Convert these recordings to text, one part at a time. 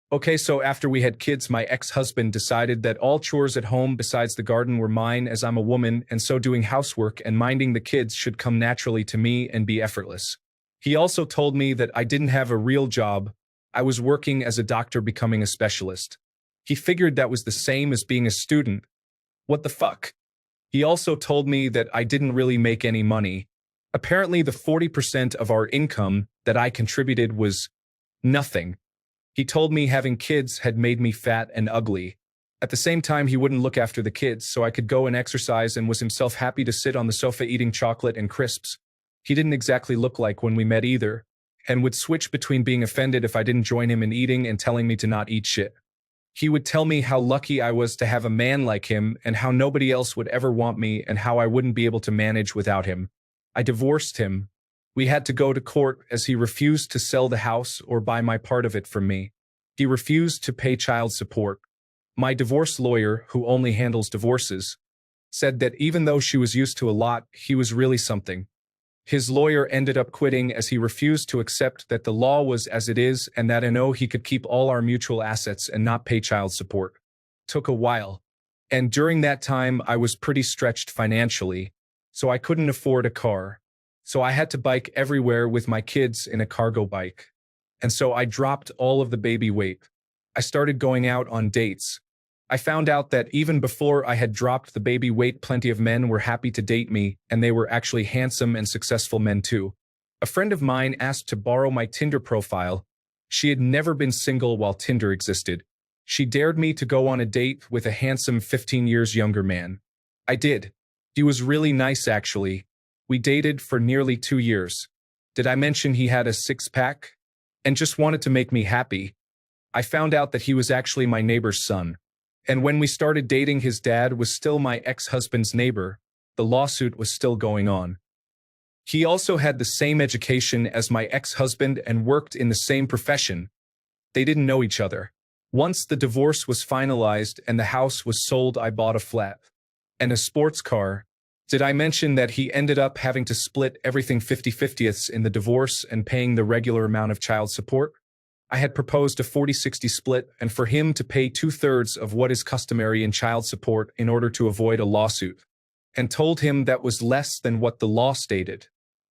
Okay, so after we had kids, my ex-husband decided that all chores at home besides the garden were mine as I'm a woman, and so doing housework and minding the kids should come naturally to me and be effortless. He also told me that I didn't have a real job. I was working as a doctor becoming a specialist. He figured that was the same as being a student. What the fuck? He also told me that I didn't really make any money. Apparently the 40% of our income that I contributed was nothing. He told me having kids had made me fat and ugly. At the same time, he wouldn't look after the kids, so I could go and exercise and was himself happy to sit on the sofa eating chocolate and crisps. He didn't exactly look like when we met either, and would switch between being offended if I didn't join him in eating and telling me to not eat shit. He would tell me how lucky I was to have a man like him and how nobody else would ever want me and how I wouldn't be able to manage without him. I divorced him. We had to go to court as he refused to sell the house or buy my part of it from me. He refused to pay child support. My divorce lawyer, who only handles divorces, said that even though she was used to a lot, he was really something. His lawyer ended up quitting as he refused to accept that the law was as it is and that I know he could keep all our mutual assets and not pay child support. Took a while. And during that time, I was pretty stretched financially, so I couldn't afford a car. So I had to bike everywhere with my kids in a cargo bike. And so I dropped all of the baby weight. I started going out on dates. I found out that even before I had dropped the baby weight, plenty of men were happy to date me, and they were actually handsome and successful men too. A friend of mine asked to borrow my Tinder profile. She had never been single while Tinder existed. She dared me to go on a date with a handsome 15 years younger man. I did. He was really nice actually. We dated for nearly 2 years. Did I mention he had a six-pack? And just wanted to make me happy. I found out that he was actually my neighbor's son. And when we started dating, his dad was still my ex-husband's neighbor. The lawsuit was still going on. He also had the same education as my ex-husband and worked in the same profession. They didn't know each other. Once the divorce was finalized and the house was sold, I bought a flat and a sports car. Did I mention that he ended up having to split everything 50/50ths in the divorce and paying the regular amount of child support? I had proposed a 40-60 split and for him to pay 2/3 of what is customary in child support in order to avoid a lawsuit, and told him that was less than what the law stated.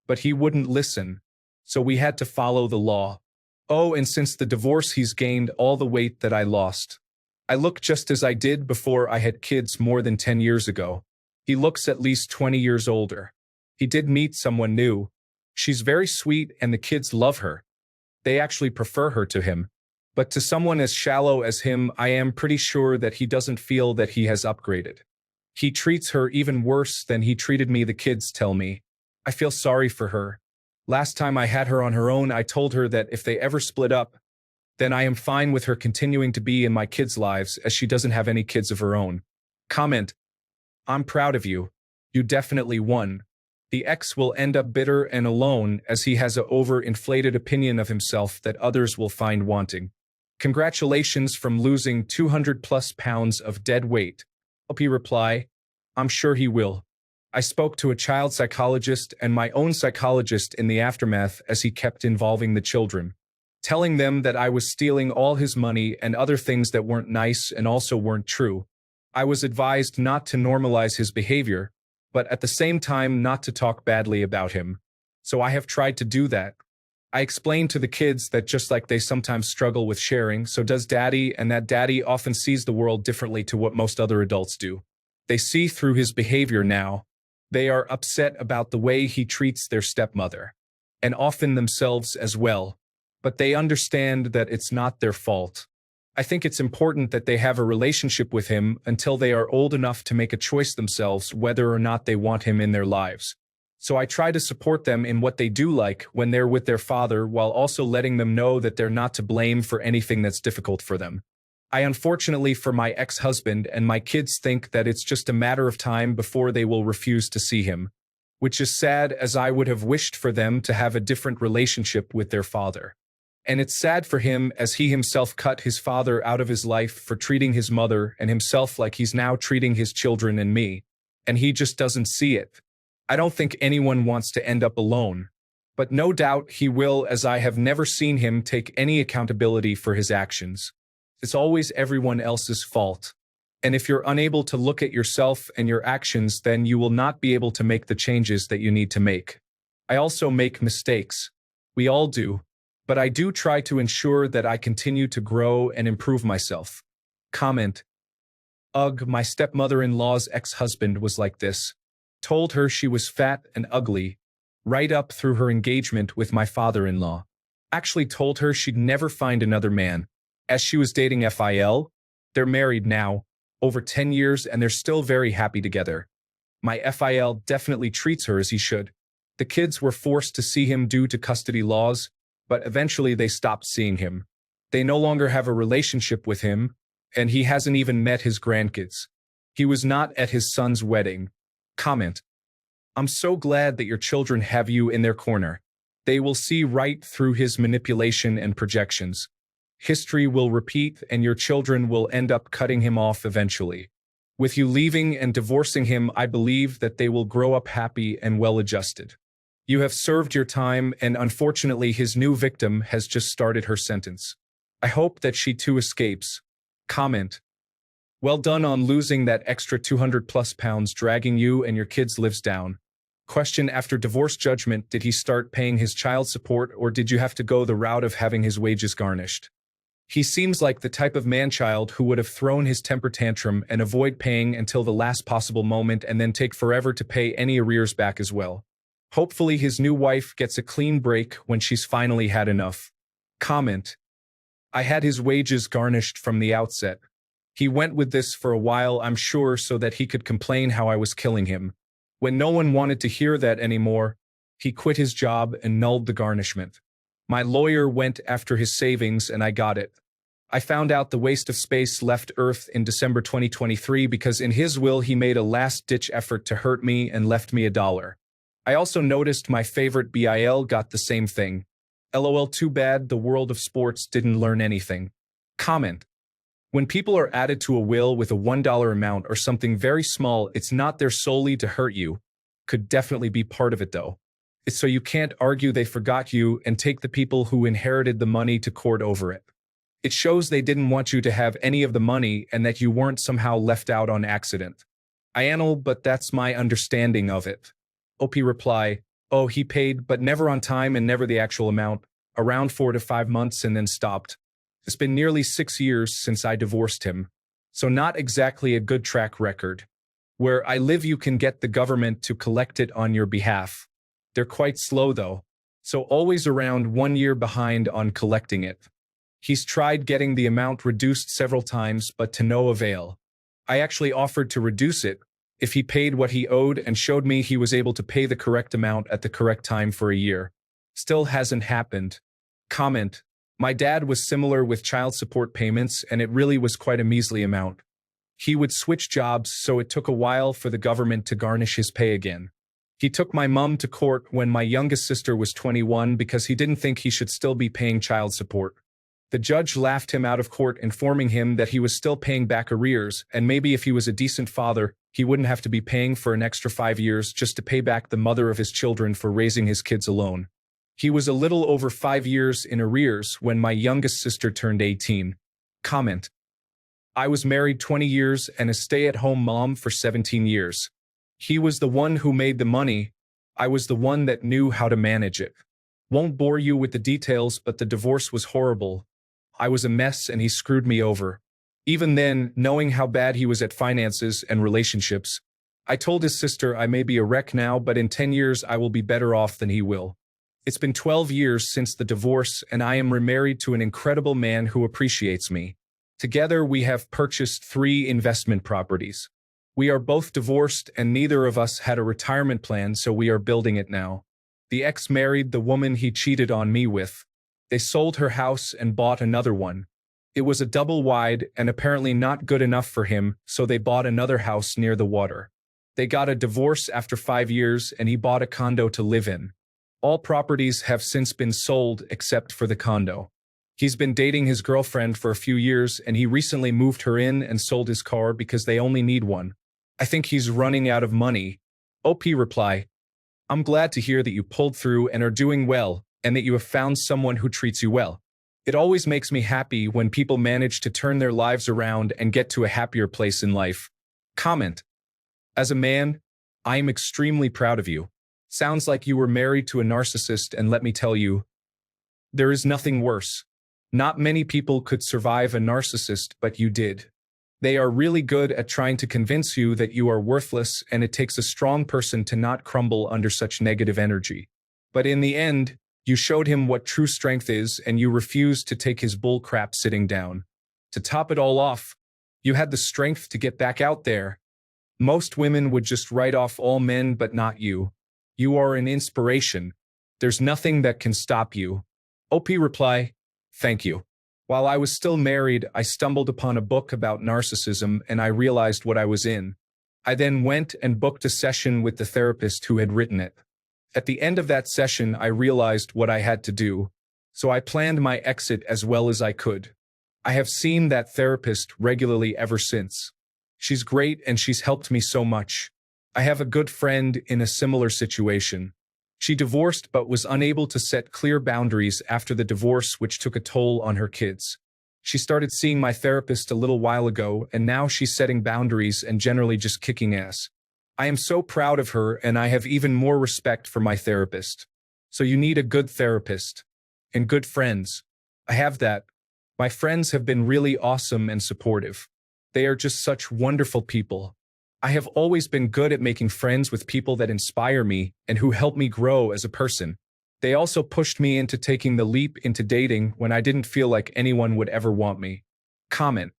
But he wouldn't listen, so we had to follow the law. Oh, and since the divorce he's gained all the weight that I lost. I look just as I did before I had kids more than 10 years ago. He looks at least 20 years older. He did meet someone new. She's very sweet and the kids love her. They actually prefer her to him. But to someone as shallow as him, I am pretty sure that he doesn't feel that he has upgraded. He treats her even worse than he treated me, the kids tell me. I feel sorry for her. Last time I had her on her own, I told her that if they ever split up, then I am fine with her continuing to be in my kids' lives as she doesn't have any kids of her own. Comment: I'm proud of you. You definitely won. The ex will end up bitter and alone as he has an over-inflated opinion of himself that others will find wanting. Congratulations from losing 200+ pounds of dead weight. Hope he reply, I'm sure he will. I spoke to a child psychologist and my own psychologist in the aftermath as he kept involving the children, telling them that I was stealing all his money and other things that weren't nice and also weren't true. I was advised not to normalize his behavior, but at the same time not to talk badly about him. So I have tried to do that. I explained to the kids that just like they sometimes struggle with sharing, so does daddy, and that daddy often sees the world differently to what most other adults do. They see through his behavior now. They are upset about the way he treats their stepmother, and often themselves as well. But they understand that it's not their fault. I think it's important that they have a relationship with him until they are old enough to make a choice themselves whether or not they want him in their lives. So I try to support them in what they do like when they're with their father while also letting them know that they're not to blame for anything that's difficult for them. I unfortunately for my ex-husband and my kids think that it's just a matter of time before they will refuse to see him, which is sad as I would have wished for them to have a different relationship with their father. And it's sad for him as he himself cut his father out of his life for treating his mother and himself like he's now treating his children and me, and he just doesn't see it. I don't think anyone wants to end up alone, but no doubt he will, as I have never seen him take any accountability for his actions. It's always everyone else's fault. And if you're unable to look at yourself and your actions, then you will not be able to make the changes that you need to make. I also make mistakes. We all do. But I do try to ensure that I continue to grow and improve myself. Comment. Ugh, my stepmother-in-law's ex-husband was like this. Told her she was fat and ugly, right up through her engagement with my father-in-law. Actually told her she'd never find another man. As she was dating Phil, they're married now, over 10 years, and they're still very happy together. My Phil definitely treats her as he should. The kids were forced to see him due to custody laws, but eventually they stopped seeing him. They no longer have a relationship with him, and he hasn't even met his grandkids. He was not at his son's wedding. Comment. I'm so glad that your children have you in their corner. They will see right through his manipulation and projections. History will repeat, and your children will end up cutting him off eventually. With you leaving and divorcing him, I believe that they will grow up happy and well-adjusted. You have served your time, and unfortunately his new victim has just started her sentence. I hope that she too escapes. Comment. Well done on losing that extra 200+ pounds dragging you and your kids' lives down. Question. After divorce judgment, did he start paying his child support, or did you have to go the route of having his wages garnished? He seems like the type of man-child who would have thrown his temper tantrum and avoid paying until the last possible moment and then take forever to pay any arrears back as well. Hopefully his new wife gets a clean break when she's finally had enough. Comment. I had his wages garnished from the outset. He went with this for a while, I'm sure, so that he could complain how I was killing him. When no one wanted to hear that anymore, he quit his job and nulled the garnishment. My lawyer went after his savings and I got it. I found out the waste of space left Earth in December 2023 because in his will he made a last-ditch effort to hurt me and left me $1. I also noticed my favorite BIL got the same thing. LOL, too bad the world of sports didn't learn anything. Comment. When people are added to a will with a $1 amount or something very small, it's not there solely to hurt you. Could definitely be part of it though. It's so you can't argue they forgot you and take the people who inherited the money to court over it. It shows they didn't want you to have any of the money and that you weren't somehow left out on accident. Ianal, but that's my understanding of it. OP reply, oh, he paid, but never on time and never the actual amount, around 4 to 5 months and then stopped. It's been nearly 6 years since I divorced him, so not exactly a good track record. Where I live you can get the government to collect it on your behalf. They're quite slow though, so always around 1 year behind on collecting it. He's tried getting the amount reduced several times, but to no avail. I actually offered to reduce it if he paid what he owed and showed me he was able to pay the correct amount at the correct time for a year. Still hasn't happened. Comment. My dad was similar with child support payments, and it really was quite a measly amount. He would switch jobs, so it took a while for the government to garnish his pay again. He took my mom to court when my youngest sister was 21 because he didn't think he should still be paying child support. The judge laughed him out of court, informing him that he was still paying back arrears, and maybe if he was a decent father, he wouldn't have to be paying for an extra 5 years just to pay back the mother of his children for raising his kids alone. He was a little over 5 years in arrears when my youngest sister turned 18. Comment. I was married 20 years and a stay-at-home mom for 17 years. He was the one who made the money. I was the one that knew how to manage it. Won't bore you with the details, but the divorce was horrible. I was a mess and he screwed me over. Even then, knowing how bad he was at finances and relationships, I told his sister I may be a wreck now, but in 10 years I will be better off than he will. It's been 12 years since the divorce and I am remarried to an incredible man who appreciates me. Together we have purchased 3 investment properties. We are both divorced and neither of us had a retirement plan, so we are building it now. The ex married the woman he cheated on me with. They sold her house and bought another one. It was a double wide and apparently not good enough for him, so they bought another house near the water. They got a divorce after 5 years and he bought a condo to live in. All properties have since been sold except for the condo. He's been dating his girlfriend for a few years and he recently moved her in and sold his car because they only need one. I think he's running out of money. OP reply. I'm glad to hear that you pulled through and are doing well, and that you have found someone who treats you well. It always makes me happy when people manage to turn their lives around and get to a happier place in life. Comment. As a man, I am extremely proud of you. Sounds like you were married to a narcissist, and let me tell you, there is nothing worse. Not many people could survive a narcissist, but you did. They are really good at trying to convince you that you are worthless, and it takes a strong person to not crumble under such negative energy. But in the end, you showed him what true strength is, and you refused to take his bull crap sitting down. To top it all off, you had the strength to get back out there. Most women would just write off all men, but not you. You are an inspiration. There's nothing that can stop you. OP reply, thank you. While I was still married, I stumbled upon a book about narcissism and I realized what I was in. I then went and booked a session with the therapist who had written it. At the end of that session, I realized what I had to do, so I planned my exit as well as I could. I have seen that therapist regularly ever since. She's great and she's helped me so much. I have a good friend in a similar situation. She divorced but was unable to set clear boundaries after the divorce, which took a toll on her kids. She started seeing my therapist a little while ago, and now she's setting boundaries and generally just kicking ass. I am so proud of her, and I have even more respect for my therapist. So you need a good therapist. And good friends. I have that. My friends have been really awesome and supportive. They are just such wonderful people. I have always been good at making friends with people that inspire me and who help me grow as a person. They also pushed me into taking the leap into dating when I didn't feel like anyone would ever want me. Comment.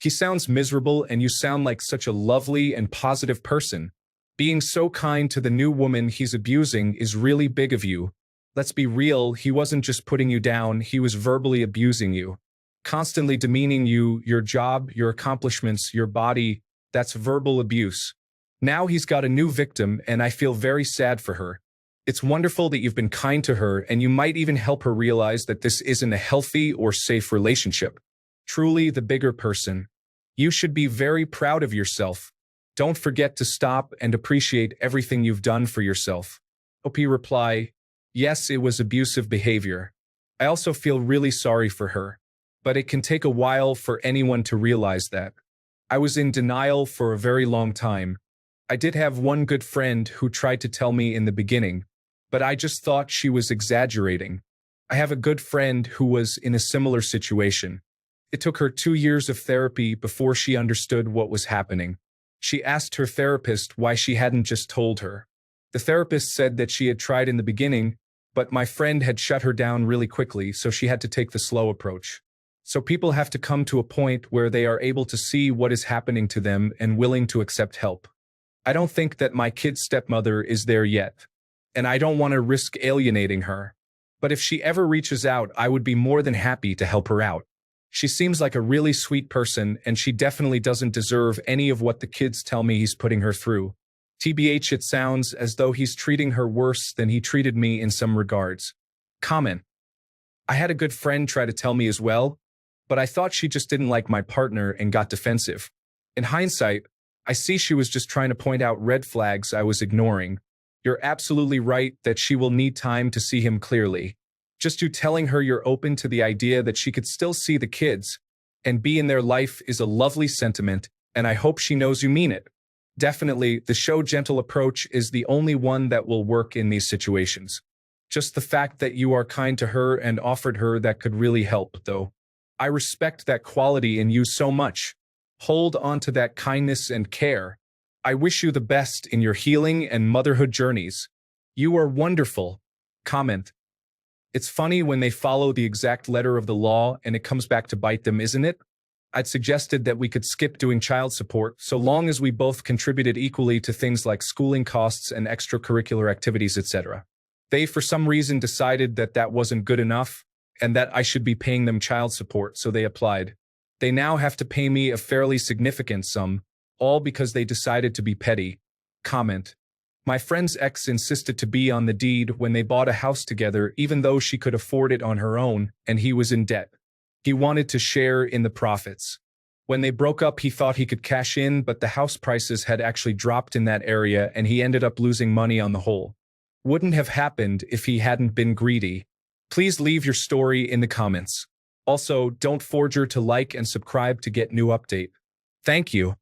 He sounds miserable and you sound like such a lovely and positive person. Being so kind to the new woman he's abusing is really big of you. Let's be real, he wasn't just putting you down, he was verbally abusing you. Constantly demeaning you, your job, your accomplishments, your body. That's verbal abuse. Now he's got a new victim and I feel very sad for her. It's wonderful that you've been kind to her and you might even help her realize that this isn't a healthy or safe relationship. Truly the bigger person. You should be very proud of yourself. Don't forget to stop and appreciate everything you've done for yourself. OP reply, yes, it was abusive behavior. I also feel really sorry for her. But it can take a while for anyone to realize that. I was in denial for a very long time. I did have one good friend who tried to tell me in the beginning, but I just thought she was exaggerating. I have a good friend who was in a similar situation. It took her 2 years of therapy before she understood what was happening. She asked her therapist why she hadn't just told her. The therapist said that she had tried in the beginning, but my friend had shut her down really quickly, so she had to take the slow approach. So people have to come to a point where they are able to see what is happening to them and willing to accept help. I don't think that my kid's stepmother is there yet, and I don't want to risk alienating her. But if she ever reaches out, I would be more than happy to help her out. She seems like a really sweet person, and she definitely doesn't deserve any of what the kids tell me he's putting her through. TBH, it sounds as though he's treating her worse than he treated me in some regards. Comment. I had a good friend try to tell me as well, but I thought she just didn't like my partner and got defensive. In hindsight, I see she was just trying to point out red flags I was ignoring. You're absolutely right that she will need time to see him clearly. Just you telling her you're open to the idea that she could still see the kids and be in their life is a lovely sentiment, and I hope she knows you mean it. Definitely, the show gentle approach is the only one that will work in these situations. Just the fact that you are kind to her and offered her that could really help, though. I respect that quality in you so much. Hold on to that kindness and care. I wish you the best in your healing and motherhood journeys. You are wonderful. Comment. It's funny when they follow the exact letter of the law and it comes back to bite them, isn't it? I'd suggested that we could skip doing child support so long as we both contributed equally to things like schooling costs and extracurricular activities, etc. They, for some reason, decided that that wasn't good enough and that I should be paying them child support, so they applied. They now have to pay me a fairly significant sum, all because they decided to be petty. Comment. My friend's ex insisted to be on the deed when they bought a house together even though she could afford it on her own and he was in debt. He wanted to share in the profits. When they broke up, he thought he could cash in, but the house prices had actually dropped in that area and he ended up losing money on the whole. Wouldn't have happened if he hadn't been greedy. Please leave your story in the comments. Also, don't forget to like and subscribe to get new update. Thank you.